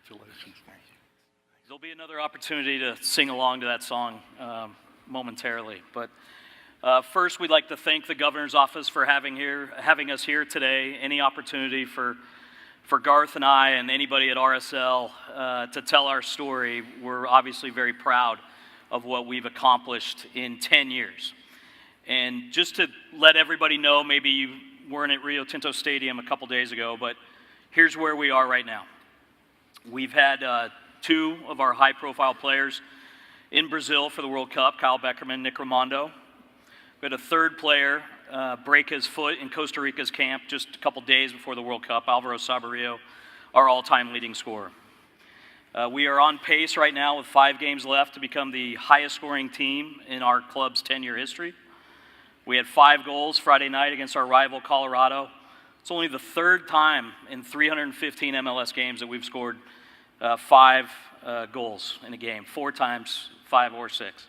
Congratulations. Thank you. There'll be another opportunity to sing along to that song momentarily. But first, we'd like to thank the Governor's Office for having us here today. Any opportunity for Garth and I and anybody at RSL to tell our story. We're obviously very proud of what we've accomplished in 10 years. And just to let everybody know, maybe you weren't at Rio Tinto Stadium a couple days ago, but here's where we are right now. We've had two of our high-profile players in Brazil for the World Cup, Kyle Beckerman, Nick Raimondo. We had a third player break his foot in Costa Rica's camp just a couple days before the World Cup, Alvaro Saborio, our all-time leading scorer. We are on pace right now with 5 games left to become the highest-scoring team in our club's 10-year history. We had 5 goals Friday night against our rival Colorado. It's only the third time in 315 MLS games that we've scored 5 goals in a game, 4 times 5 or 6.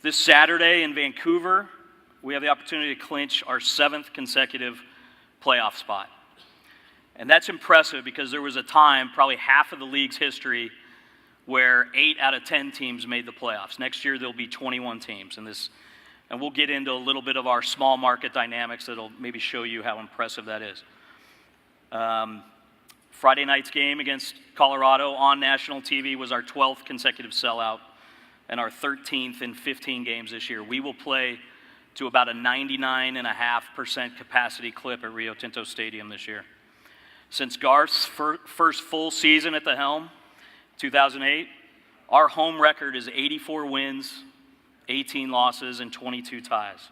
This Saturday in Vancouver, we have the opportunity to clinch our 7th consecutive playoff spot. And that's impressive because there was a time, probably half of the league's history, where 8 out of 10 teams made the playoffs. Next year, there'll be 21 teams. And we'll get into a little bit of our small market dynamics that'll maybe show you how impressive that is. Friday night's game against Colorado on national TV was our 12th consecutive sellout and our 13th in 15 games this year. We will play to about a 99.5% capacity clip at Rio Tinto Stadium this year. Since Garth's first full season at the helm, 2008, our home record is 84 wins, 18 losses, and 22 ties.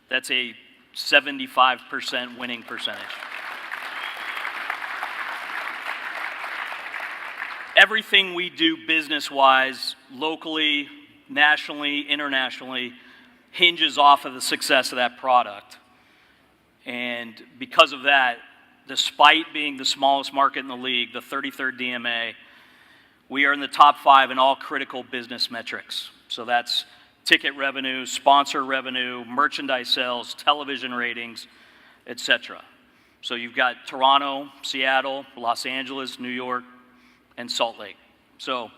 That's a 75% winning percentage. Everything we do business-wise, locally, nationally, internationally, hinges off of the success of that product. And because of that, despite being the smallest market in the league, the 33rd DMA, we are in the top 5 in all critical business metrics. So that's ticket revenue, sponsor revenue, merchandise sales, television ratings, etc. So you've got Toronto, Seattle, Los Angeles, New York, and Salt Lake. So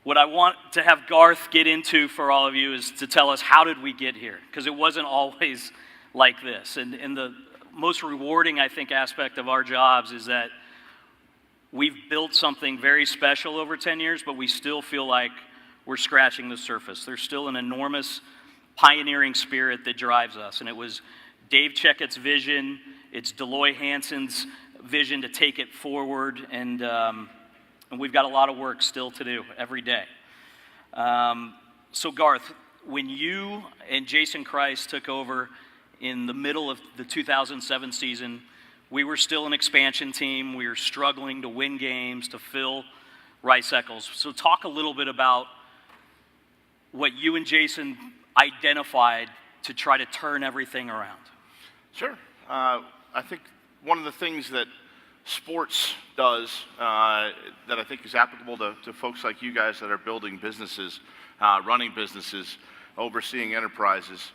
what I want to have Garth get into for all of you is to tell us, how did we get here? Because it wasn't always like this. And the most rewarding, I think, aspect of our jobs is that we've built something very special over 10 years, but we still feel like we're scratching the surface. There's still an enormous pioneering spirit that drives us. And it was Dave Checkett's vision, it's Deloy Hansen's vision to take it forward, and we've got a lot of work still to do every day. So Garth, when you and Jason Christ took over in the middle of the 2007 season, we were still an expansion team. We were struggling to win games, to fill Rice Eccles. So talk a little bit about what you and Jason identified to try to turn everything around. Sure. I think one of the things that sports does that I think is applicable to folks like you guys that are building businesses, running businesses, overseeing enterprises,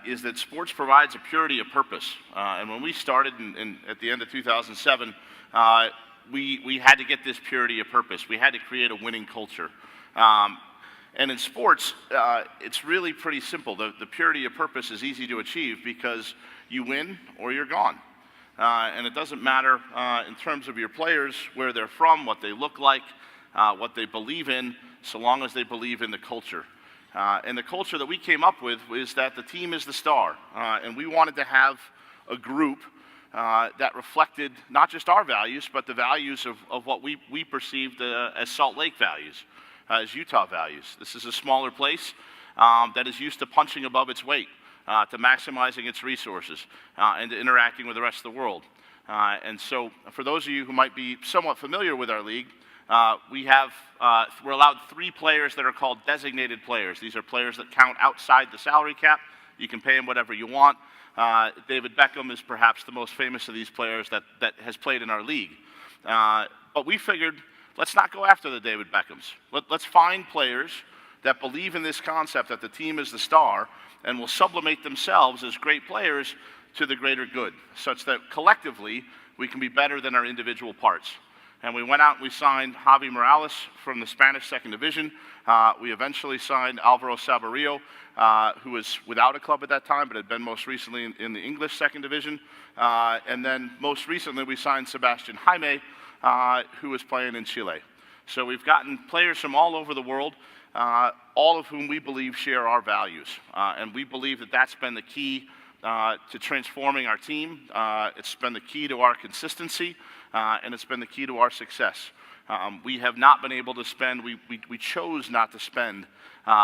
is that sports provides a purity of purpose. And when we started at the end of 2007, we had to get this purity of purpose. We had to create a winning culture. And in sports, it's really pretty simple. The purity of purpose is easy to achieve because you win or you're gone. And it doesn't matter in terms of your players, where they're from, what they look like, what they believe in, so long as they believe in the culture. And the culture that we came up with is that the team is the star. And we wanted to have a group that reflected not just our values, but the values of what we perceived as Salt Lake values, as Utah values. This is a smaller place that is used to punching above its weight, to maximizing its resources, and to interacting with the rest of the world. And so for those of you who might be somewhat familiar with our league, we're allowed 3 players that are called designated players. These are players that count outside the salary cap. You can pay them whatever you want. David Beckham is perhaps the most famous of these players that has played in our league. But we figured, let's not go after the David Beckhams. Let's find players that believe in this concept that the team is the star and will sublimate themselves as great players to the greater good, such that collectively we can be better than our individual parts. And we went out and we signed Javi Morales from the Spanish second division. We eventually signed Alvaro Saborio, who was without a club at that time, but had been most recently in the English second division. And then most recently we signed Sebastian Jaime, who was playing in Chile. So we've gotten players from all over the world, all of whom we believe share our values. And we believe that that's been the key to transforming our team. It's been the key to our consistency, and it's been the key to our success. We have not been able to spend, we chose not to spend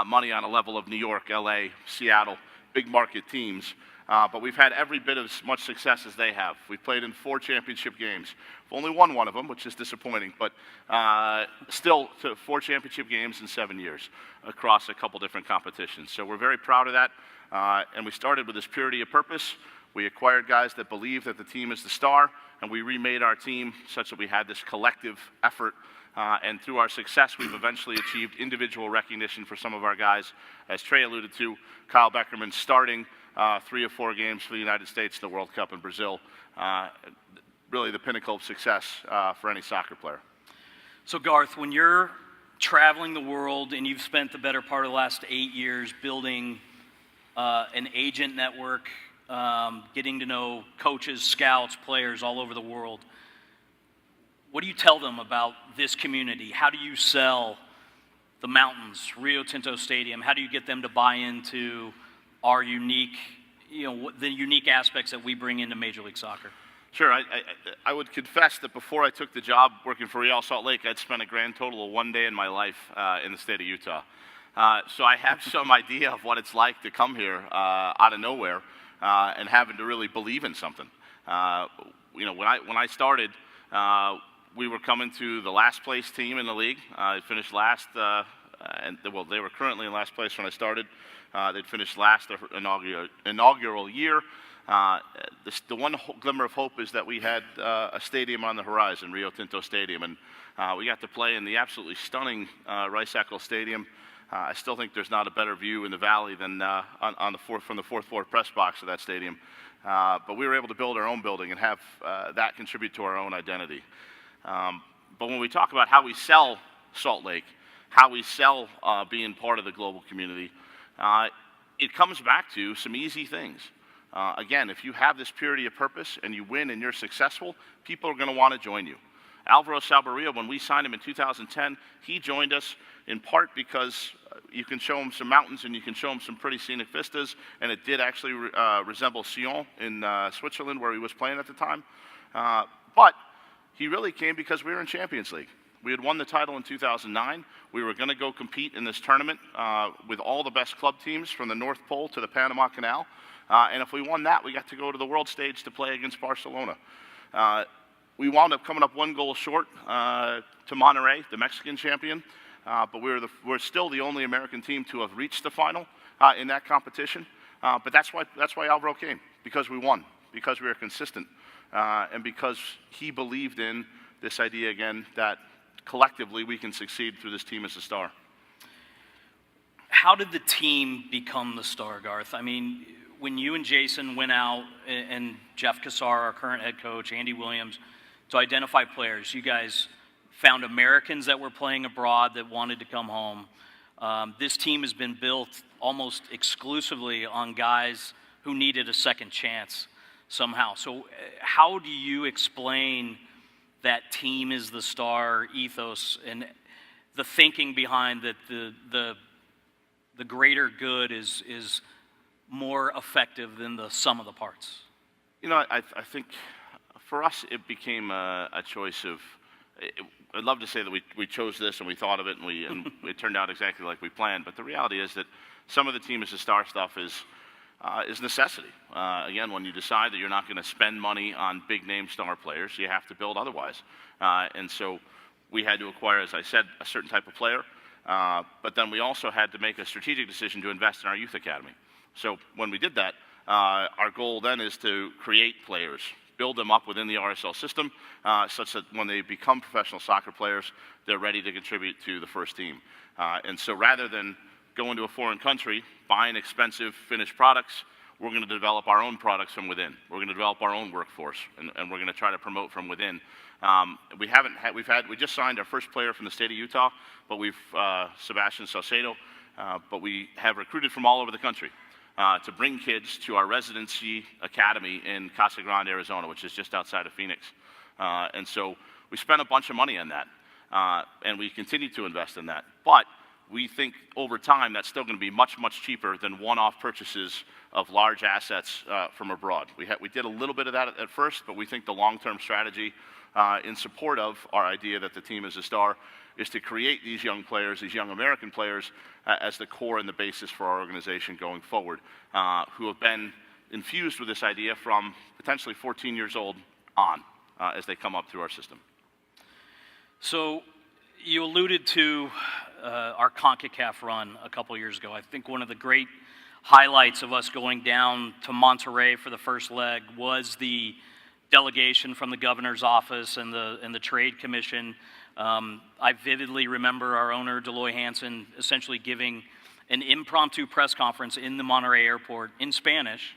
money on a level of New York, LA, Seattle, big market teams, but we've had every bit of as much success as they have. We've played in 4 championship games. We've only won one of them, which is disappointing, but still 4 championship games in 7 years across a couple different competitions. So we're very proud of that, and we started with this purity of purpose. We acquired guys that believe that the team is the star, and we remade our team such that we had this collective effort. And through our success, we've eventually achieved individual recognition for some of our guys. As Trey alluded to, Kyle Beckerman starting 3 or 4 games for the United States in the World Cup in Brazil. Really the pinnacle of success for any soccer player. So Garth, when you're traveling the world and you've spent the better part of the last 8 years building an agent network, getting to know coaches, scouts, players all over the world, what do you tell them about this community? How do you sell the mountains, Rio Tinto Stadium? How do you get them to buy into our unique, the unique aspects that we bring into Major League Soccer? Sure. I would confess that before I took the job working for Real Salt Lake, I'd spent a grand total of 1 day in my life in the state of Utah. So I have some idea of what it's like to come here out of nowhere and having to really believe in something. When I started, we were coming to the last place team in the league. They finished last, they were currently in last place when I started. They'd finished last their inaugural year. The one glimmer of hope is that we had a stadium on the horizon, Rio Tinto Stadium, and we got to play in the absolutely stunning Rice-Eccles Stadium. I still think there's not a better view in the valley than from the fourth floor press box of that stadium. But we were able to build our own building and have that contribute to our own identity. But when we talk about how we sell Salt Lake, how we sell being part of the global community, it comes back to some easy things. Again, if you have this purity of purpose and you win and you're successful, people are going to want to join you. Alvaro Saborio, when we signed him in 2010, he joined us in part because you can show him some mountains and you can show him some pretty scenic vistas, and it did actually resemble Sion in Switzerland where he was playing at the time. But he really came because we were in Champions League. We had won the title in 2009. We were going to go compete in this tournament with all the best club teams from the North Pole to the Panama Canal. And if we won that, we got to go to the world stage to play against Barcelona. We wound up coming up 1 goal short to Monterrey, the Mexican champion. But we're still the only American team to have reached the final in that competition. But that's why Alvaro came, because we won, because we were consistent, and because he believed in this idea again that collectively we can succeed through this team as a star. How did the team become the star, Garth? I mean, when you and Jason went out, and Jeff Cassar, our current head coach, Andy Williams, to identify players, you guys found Americans that were playing abroad that wanted to come home. This team has been built almost exclusively on guys who needed a second chance somehow. So how do you explain that team is the star ethos and the thinking behind that the greater good is more effective than the sum of the parts? I think for us it became a choice of, I'd love to say that we chose this and we thought of it and it turned out exactly like we planned, but the reality is that some of the team as a star stuff is necessity. Again, when you decide that you're not going to spend money on big name star players, you have to build otherwise. And so we had to acquire, as I said, a certain type of player, but then we also had to make a strategic decision to invest in our youth academy. So when we did that, our goal then is to create players, build them up within the RSL system such that when they become professional soccer players, they're ready to contribute to the first team. And so rather than go into a foreign country, buying expensive finished products, we're going to develop our own products from within. We're going to develop our own workforce, and we're going to try to promote from within. We just signed our first player from the state of Utah, but Sebastian Saucedo, but we have recruited from all over the country to bring kids to our residency academy in Casa Grande, Arizona, which is just outside of Phoenix. And so we spent a bunch of money on that, and we continue to invest in that. But we think over time that's still going to be much, much cheaper than one-off purchases of large assets from abroad. We did a little bit of that at first, but we think the long-term strategy in support of our idea that the team is a star is to create these young players, these young American players, as the core and the basis for our organization going forward, who have been infused with this idea from potentially 14 years old on as they come up through our system. So you alluded to our CONCACAF run a couple years ago. I think one of the great highlights of us going down to Monterrey for the first leg was the delegation from the governor's office and the trade commission. I vividly remember our owner, Deloy Hansen, essentially giving an impromptu press conference in the Monterrey airport in Spanish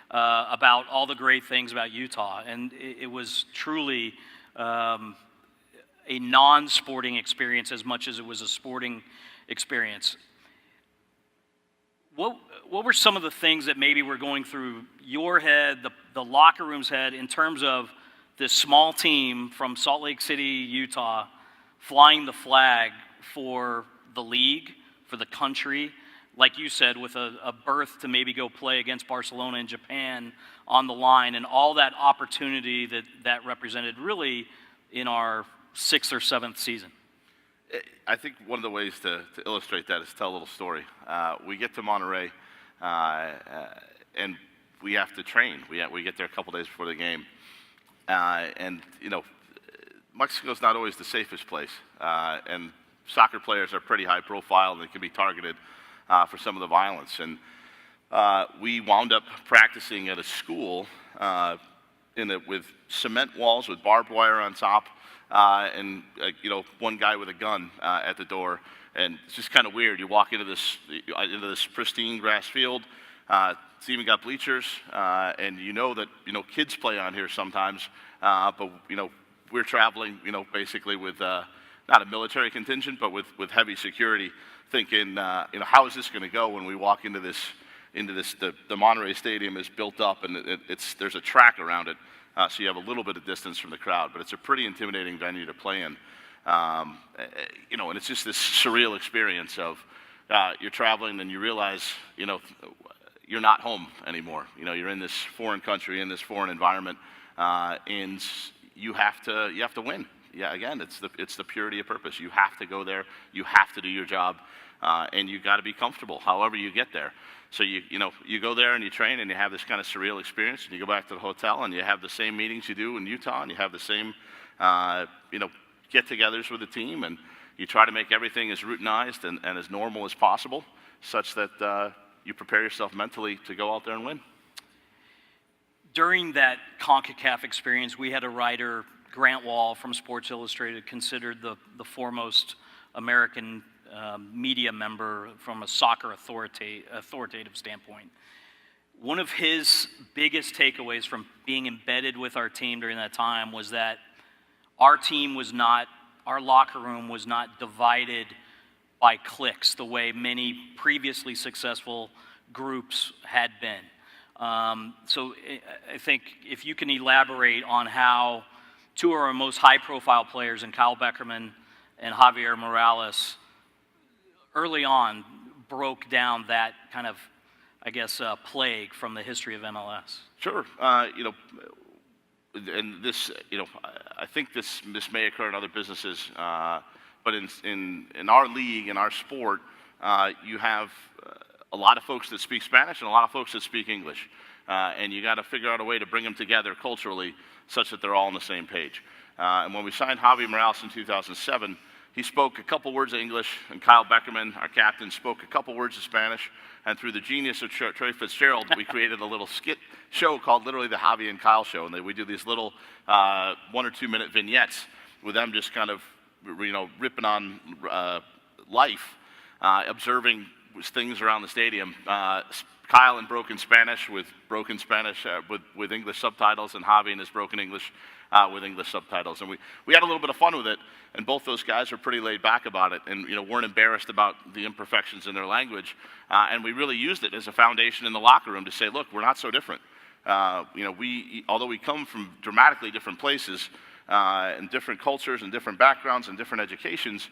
about all the great things about Utah. And it was truly a non-sporting experience as much as it was a sporting experience. What were some of the things that maybe were going through your head, the locker room's head, in terms of this small team from Salt Lake City, Utah, flying the flag for the league, for the country, like you said, with a berth to maybe go play against Barcelona and Japan on the line, and all that opportunity that represented really in our 6th or 7th season? I think one of the ways to illustrate that is tell a little story. We get to Monterrey, and we have to train. We get there a couple days before the game. And, you know, Mexico's not always the safest place. And soccer players are pretty high profile, and they can be targeted for some of the violence. And we wound up practicing at a school with cement walls with barbed wire on top. And you know, one guy with a gun at the door, and it's just kind of weird. You walk into this pristine grass field. It's even got bleachers, and you know that kids play on here sometimes. But we're traveling, basically with not a military contingent, but with heavy security. Thinking, how is this going to go when we walk into this? The Monterrey Stadium is built up, and there's a track around it. So you have a little bit of distance from the crowd, but it's a pretty intimidating venue to play in. And it's just this surreal experience of you're traveling and you realize, you're not home anymore. You're in this foreign country, in this foreign environment, and you have to win. Yeah, again, it's the purity of purpose. You have to go there. You have to do your job, and you got to be comfortable. However you get there. So you go there and you train and you have this kind of surreal experience, and you go back to the hotel and you have the same meetings you do in Utah, and you have the same get-togethers with the team, and you try to make everything as routinized and as normal as possible, such that you prepare yourself mentally to go out there and win. During that CONCACAF experience, we had a writer, Grant Wall from Sports Illustrated, considered the foremost American media member from a soccer authoritative standpoint. One of his biggest takeaways from being embedded with our team during that time was that our locker room was not divided by cliques the way many previously successful groups had been. So I think if you can elaborate on how two of our most high-profile players, in Kyle Beckerman and Javier Morales, early on broke down that kind of, plague from the history of MLS. Sure. And this, I think this may occur in other businesses, but in our league, in our sport, you have a lot of folks that speak Spanish and a lot of folks that speak English. And you got to figure out a way to bring them together culturally such that they're all on the same page. And when we signed Javier Morales in 2007, he spoke a couple words of English, and Kyle Beckerman, our captain, spoke a couple words of Spanish. And through the genius of Trey Fitz-Gerald, we created a little skit show called literally the Javi and Kyle Show. And we do these little 1 or 2 minute vignettes with them just kind of, ripping on life, observing things around the stadium. Kyle in broken Spanish with with English subtitles, and Javi in his broken English with English subtitles. And we had a little bit of fun with it, and both those guys are pretty laid back about it, and weren't embarrassed about the imperfections in their language. And we really used it as a foundation in the locker room to say, look, we're not so different. Although we come from dramatically different places and different cultures and different backgrounds and different educations,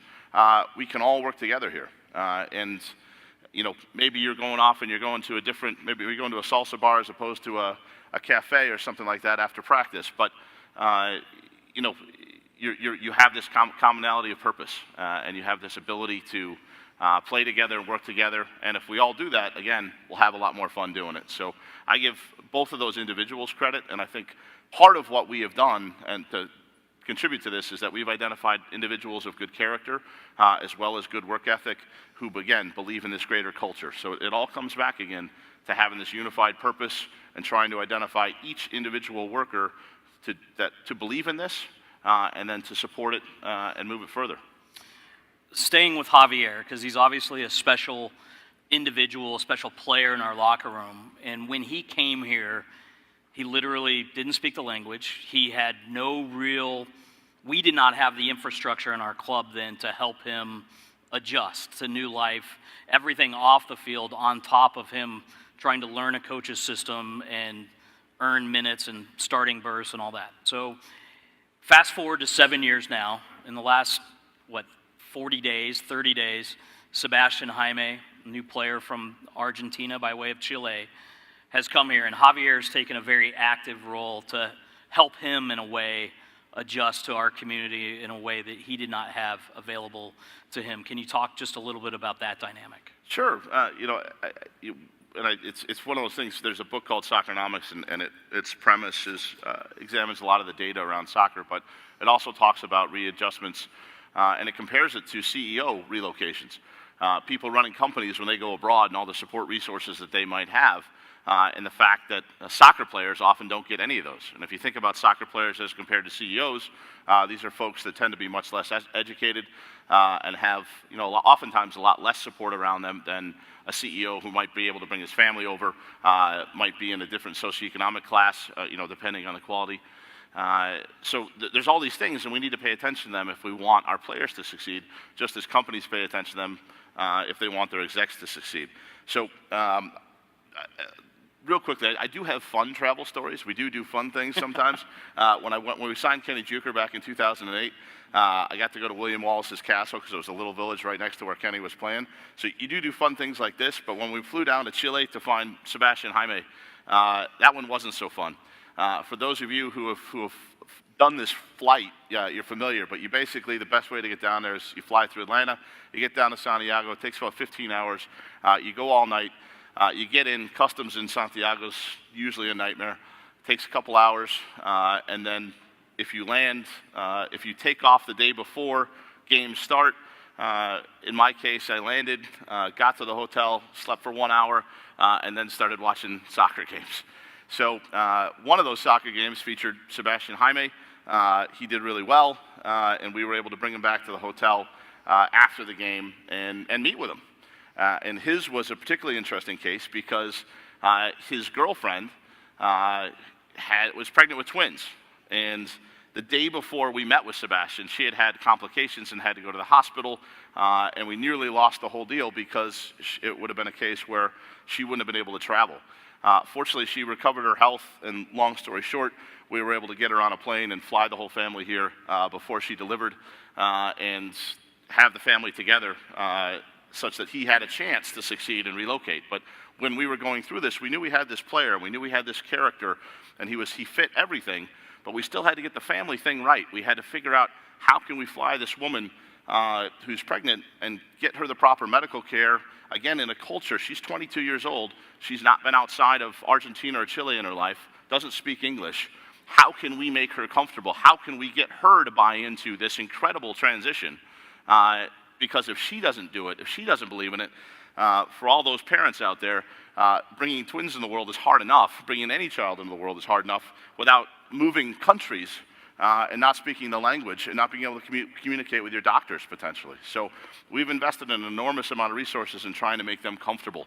we can all work together here. Maybe you're going off and you're going to maybe you're going to a salsa bar as opposed to a cafe or something like that after practice. But, you have this commonality of purpose, and you have this ability to play together and work together. And if we all do that, again, we'll have a lot more fun doing it. So I give both of those individuals credit, and I think part of what we have done, and to contribute to this, is that we've identified individuals of good character as well as good work ethic who, again, believe in this greater culture. So it all comes back again to having this unified purpose and trying to identify each individual worker to believe in this and then to support it and move it further. Staying with Javier, because he's obviously a special individual, a special player in our locker room. And when he came here, he literally didn't speak the language. He had we did not have the infrastructure in our club then to help him adjust to new life, everything off the field on top of him trying to learn a coach's system and earn minutes and starting bursts and all that. So fast forward to 7 years now. In the last, 30 days, Sebastian Jaime, a new player from Argentina by way of Chile, has come here, and Javier has taken a very active role to help him in a way adjust to our community in a way that he did not have available to him. Can you talk just a little bit about that dynamic? Sure. It's one of those things. There's a book called Soccernomics, and its premise examines a lot of the data around soccer, but it also talks about readjustments, and it compares it to CEO relocations. People running companies when they go abroad and all the support resources that they might have, and the fact that soccer players often don't get any of those. And if you think about soccer players as compared to CEOs, these are folks that tend to be much less educated and have, oftentimes a lot less support around them than a CEO who might be able to bring his family over, might be in a different socioeconomic class, depending on the quality. So there's all these things, and we need to pay attention to them if we want our players to succeed, just as companies pay attention to them if they want their execs to succeed. So real quickly, I do have fun travel stories. We do fun things sometimes. When we signed Kenny Juker back in 2008, I got to go to William Wallace's castle because it was a little village right next to where Kenny was playing. So you do fun things like this, but when we flew down to Chile to find Sebastian Jaime, that one wasn't so fun. For those of you who have done this flight, you're familiar, but the best way to get down there is you fly through Atlanta, you get down to Santiago, it takes about 15 hours, you go all night, you get in, customs in Santiago's usually a nightmare, it takes a couple hours, and then if you land, if you take off the day before games start, in my case, I landed, got to the hotel, slept for 1 hour, and then started watching soccer games. So one of those soccer games featured Sebastian Jaime. He did really well, and we were able to bring him back to the hotel after the game and meet with him. And his was a particularly interesting case because his girlfriend was pregnant with twins. And the day before we met with Sebastian, she had complications and had to go to the hospital, and we nearly lost the whole deal because it would have been a case where she wouldn't have been able to travel. Fortunately, she recovered her health, and long story short, we were able to get her on a plane and fly the whole family here before she delivered and have the family together such that he had a chance to succeed and relocate. But when we were going through this, we knew we had this player, we knew we had this character, and he fit everything, but we still had to get the family thing right. We had to figure out how can we fly this woman who's pregnant and get her the proper medical care. Again, in a culture, she's 22 years old, she's not been outside of Argentina or Chile in her life, doesn't speak English. How can we make her comfortable? How can we get her to buy into this incredible transition? Because if she doesn't do it, if she doesn't believe in it, for all those parents out there, bringing twins in the world is hard enough. Bringing any child into the world is hard enough without moving countries and not speaking the language and not being able to communicate with your doctors potentially. So we've invested an enormous amount of resources in trying to make them comfortable.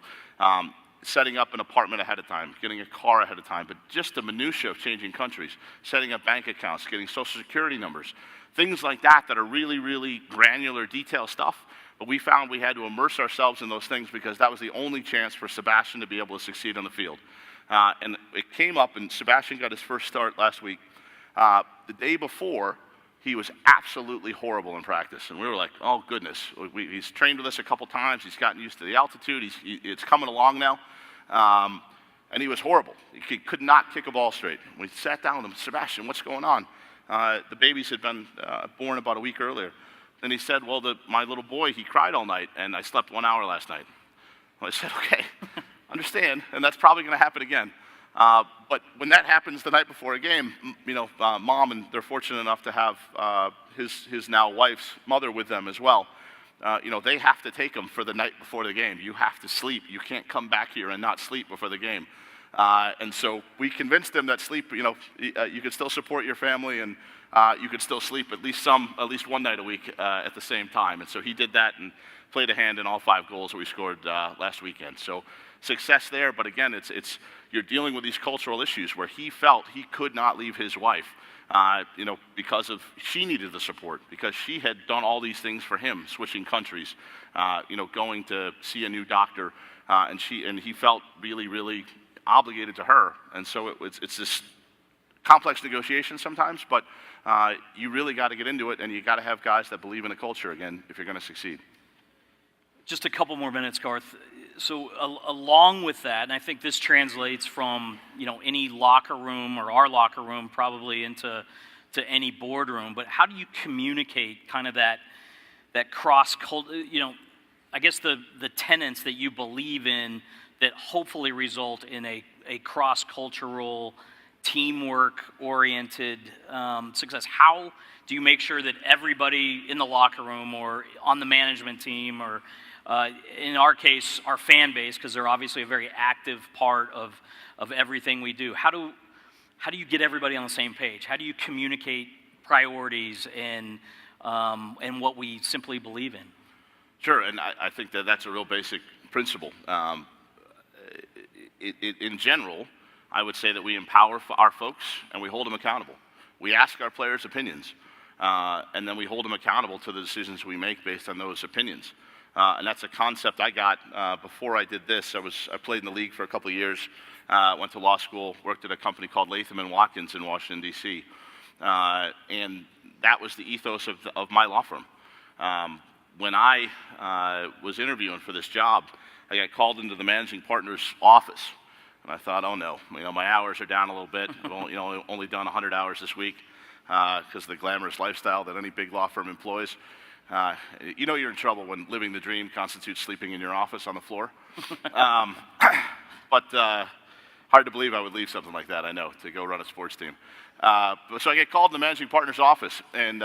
Setting up an apartment ahead of time, getting a car ahead of time, but just the minutia of changing countries, setting up bank accounts, getting social security numbers, things like that that are really, really granular detail stuff. But we found we had to immerse ourselves in those things because that was the only chance for Sebastian to be able to succeed on the field. And it came up, and Sebastian got his first start last week. The day before, he was absolutely horrible in practice. And we were like, oh, goodness. He's trained with us a couple times. He's gotten used to the altitude. It's coming along now. And he was horrible. He could not kick a ball straight. We sat down with him, Sebastian, what's going on? The babies had been born about a week earlier. And he said, well, my little boy, he cried all night, and I slept 1 hour last night. Well, I said, okay, understand, and that's probably going to happen again. But when that happens the night before a game, mom, and they're fortunate enough to have his now wife's mother with them as well. They have to take him for the night before the game. You have to sleep. You can't come back here and not sleep before the game. And so we convinced him that sleep, you could still support your family and you could still sleep at least one night a week at the same time. And so he did that and played a hand in all 5 goals that we scored last weekend. So success there, but again, you're dealing with these cultural issues where he felt he could not leave his wife, because she needed the support, because she had done all these things for him, switching countries, going to see a new doctor, and he felt really, really obligated to her. And so it's this complex negotiation sometimes, but you really got to get into it, and you got to have guys that believe in the culture again if you're going to succeed. Just a couple more minutes, Garth. So along with that, and I think this translates from any locker room or our locker room probably into any boardroom. But how do you communicate kind of that cross culture? I guess the tenets that you believe in that hopefully result in a cross-cultural, teamwork-oriented success. How do you make sure that everybody in the locker room or on the management team or in our case, our fan base, because they're obviously a very active part of everything we do. How do you get everybody on the same page? How do you communicate priorities and what we simply believe in? Sure, and I think that's a real basic principle. In general, I would say that we empower our folks and we hold them accountable. We ask our players' opinions, and then we hold them accountable to the decisions we make based on those opinions. And that's a concept I got before I did this. I played in the league for a couple of years, went to law school, worked at a company called Latham & Watkins in Washington, D.C. And that was the ethos of my law firm. When I was interviewing for this job, I got called into the managing partner's office. And I thought, oh no, my hours are down a little bit. I've only done 100 hours this week because of the glamorous lifestyle that any big law firm employs. You're in trouble when living the dream constitutes sleeping in your office on the floor. But hard to believe I would leave something like that, I know, to go run a sports team. So I get called in the managing partner's office, and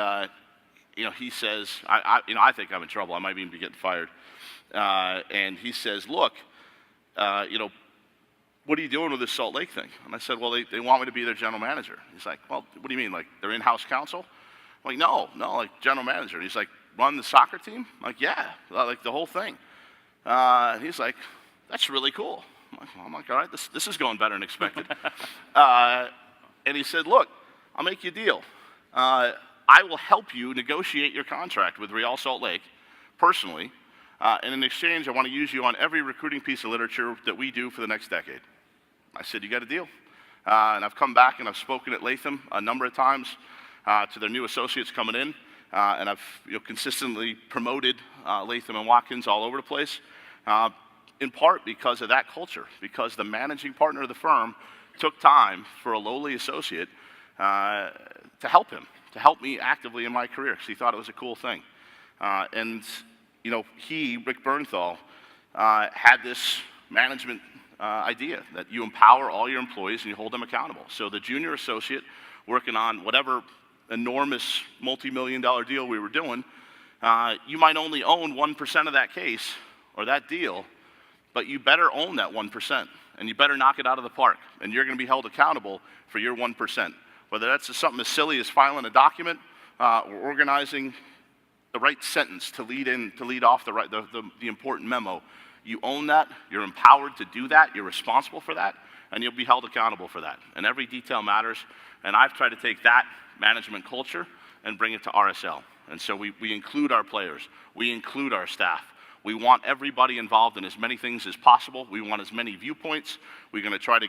he says, I think I'm in trouble. I might even be getting fired. And he says, look, what are you doing with this Salt Lake thing? And I said, well, they want me to be their general manager. He's like, well, what do you mean, like their in-house counsel? I'm like, no, like general manager. And he's like, run the soccer team? I'm like, yeah, like the whole thing. And he's like, that's really cool. I'm like, all right, this is going better than expected. And he said, look, I'll make you a deal. I will help you negotiate your contract with Real Salt Lake personally. And in exchange, I want to use you on every recruiting piece of literature that we do for the next decade. I said, you got a deal. And I've come back and I've spoken at Latham a number of times to their new associates coming in. And I've consistently promoted Latham & Watkins all over the place, in part because of that culture, because the managing partner of the firm took time for a lowly associate to help him, to help me actively in my career, because he thought it was a cool thing. Rick Bernthal, had this management idea that you empower all your employees and you hold them accountable. So the junior associate working on whatever enormous multi-million-dollar deal we were doing, you might only own 1% of that case or that deal, but you better own that 1%, and you better knock it out of the park, and you're going to be held accountable for your 1%. whether that's just something as silly as filing a document or organizing the right sentence to lead off the important memo. You own that, you're empowered to do that, you're responsible for that, and you'll be held accountable for that. And every detail matters, and I've tried to take that management culture and bring it to RSL. And so we include our players, we include our staff. We want everybody involved in as many things as possible. We want as many viewpoints. We're going to try to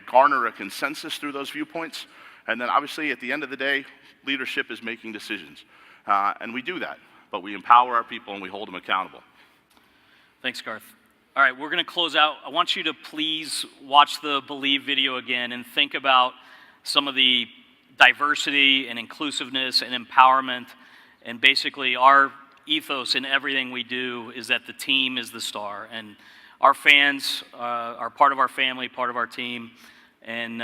garner a consensus through those viewpoints. And then obviously at the end of the day, leadership is making decisions. And we do that, but we empower our people and we hold them accountable. Thanks, Garth. All right, we're going to close out. I want you to please watch the Believe video again and think about some of the diversity and inclusiveness and empowerment, and basically our ethos in everything we do is that the team is the star, and our fans are part of our family, part of our team, and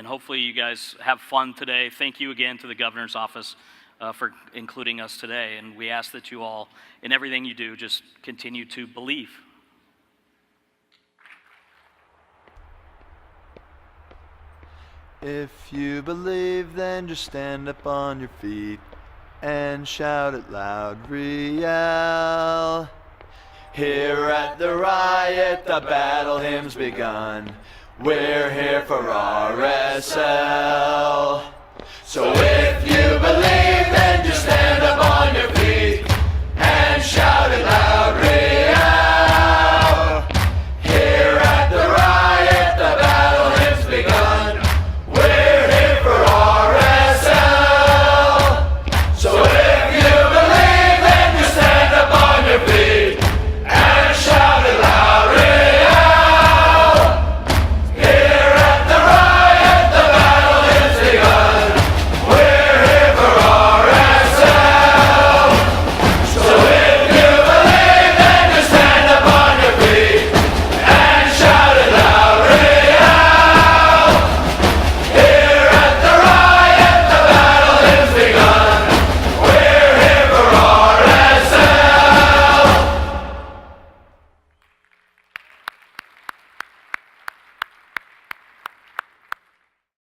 hopefully you guys have fun today. Thank you again to the governor's office for including us today, and we ask that you all, in everything you do, just continue to believe. If you believe, then just stand up on your feet and shout it loud, Riel. Here at the riot, the battle hymn's begun. We're here for RSL. So if you believe, then just stand up on